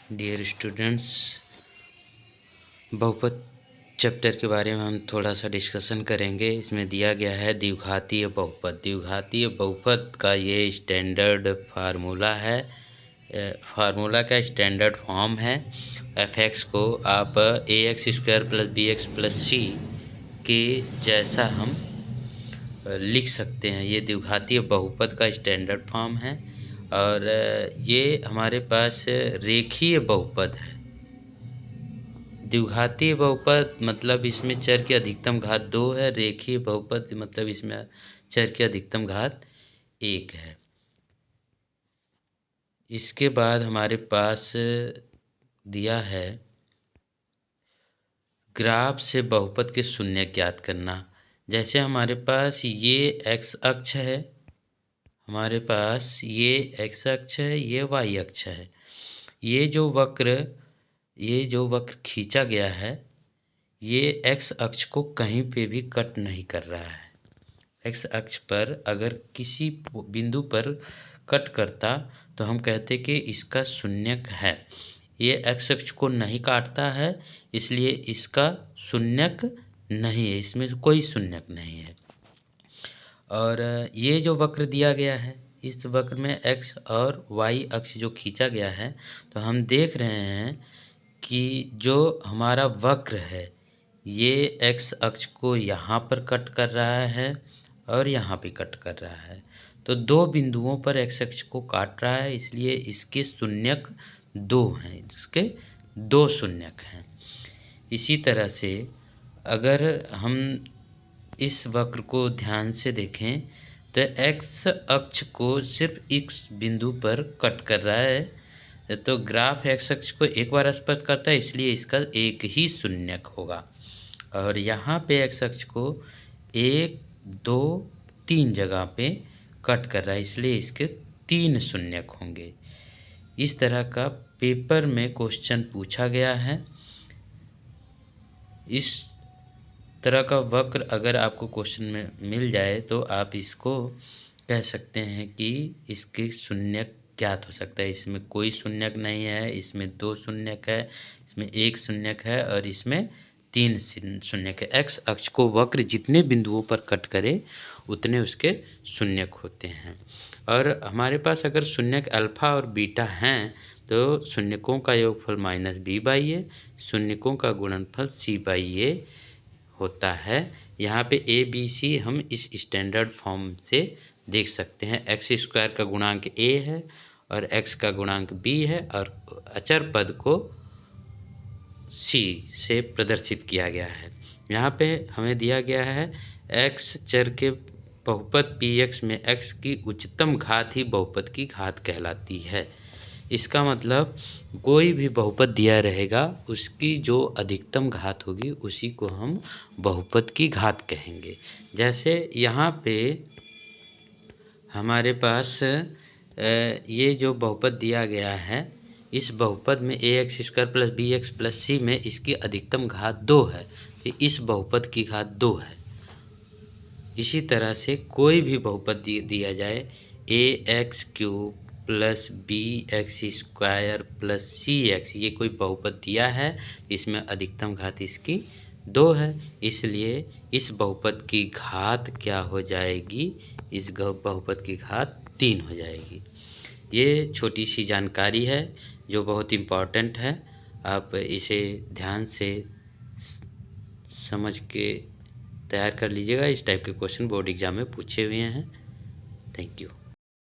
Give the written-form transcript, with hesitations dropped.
Dear students, बहुपद chapter के बारे में हम थोड़ा सा डिस्कशन करेंगे। इसमें दिया गया है द्विघातीय बहुपद। द्विघातीय बहुपद का ये स्टैंडर्ड फार्मूला है, फार्मूला का स्टैंडर्ड फॉर्म है। f(x) को आप ax² + bx + c के जैसा हम लिख सकते हैं। ये द्विघातीय बहुपद का स्टैंडर्ड फॉर्म है और ये हमारे पास रेखीय बहुपद है। द्विघातीय बहुपद मतलब इसमें चर की अधिकतम घात 2 है। रेखीय बहुपद मतलब इसमें चर की अधिकतम घात 1 है। इसके बाद हमारे पास दिया है ग्राफ से बहुपद के शून्यक ज्ञात करना। जैसे हमारे पास ये x अक्ष है, हमारे पास ये x अक्ष है, ये y अक्ष है। ये जो वक्र खींचा गया है, ये x अक्ष को कहीं पे भी कट नहीं कर रहा है। x अक्ष पर अगर किसी बिंदु पर कट करता तो हम कहते कि इसका शून्यक है। ये x अक्ष को नहीं काटता है, इसलिए इसका शून्यक नहीं है, इसमें कोई शून्यक नहीं है। और ये जो वक्र दिया गया है, इस वक्र में x और y अक्ष जो खींचा गया है, तो हम देख रहे हैं कि जो हमारा वक्र है ये x अक्ष को यहाँ पर कट कर रहा है और यहाँ पे कट कर रहा है। तो दो बिंदुओं पर x अक्ष को काट रहा है, इसलिए इसके शून्यक 2 हैं, इसके 2 शून्यक हैं। इसी तरह से अगर हम इस वक्र को ध्यान से देखें तो x अक्ष को सिर्फ इस बिंदु पर कट कर रहा है, तो ग्राफ x अक्ष को एक बार स्पर्श करता है, इसलिए इसका एक ही शून्यक होगा। और यहाँ पे x अक्ष को 1, 2, 3 जगह पे कट कर रहा है, इसलिए इसके 3 शून्यक होंगे। इस तरह का पेपर में क्वेश्चन पूछा गया है। इस तरह का वक्र अगर आपको क्वेश्चन में मिल जाए तो आप इसको कह सकते हैं कि इसके शून्यक ज्ञात हो सकता है। इसमें कोई शून्यक नहीं है, इसमें 2 शून्यक है, इसमें 1 शून्यक है और इसमें 3 शून्यक है। x अक्ष को वक्र जितने बिंदुओं पर कट करे उतने उसके शून्यक होते हैं। और हमारे पास अगर शून्यक अल्फा और बीटा हैं तो शून्यकों का योगफल -b/a, शून्यकों का गुणनफल c/a होता है। यहाँ पे ABC हम इस स्टैंडर्ड फॉर्म से देख सकते हैं। x² का गुणांक a है और x का गुणांक b है और अचर पद को c से प्रदर्शित किया गया है। यहाँ पे हमें दिया गया है x चर के बहुपद px में x की उच्चतम घात ही बहुपद की घात कहलाती है। इसका मतलब कोई भी बहुपद दिया रहेगा, उसकी जो अधिकतम घात होगी उसी को हम बहुपद की घात कहेंगे। जैसे यहाँ पे हमारे पास ये जो बहुपद दिया गया है, इस बहुपद में ax² + bx + c में इसकी अधिकतम घात 2 है, तो इस बहुपद की घात 2 है। इसी तरह से कोई भी बहुपद दिया जाए ax³ + bx² + cx, ये कोई बहुपद दिया है, इसमें अधिकतम घात इसकी 2 है, इसलिए इस बहुपद की घात क्या हो जाएगी, इस बहुपद की घात 3 हो जाएगी। ये छोटी सी जानकारी है जो बहुत इम्पॉर्टेंट है। आप इसे ध्यान से समझ के तैयार कर लीजिएगा। इस टाइप के क्वेश्चन बोर्ड एग्जाम में पूछे हुए हैं। Thank you.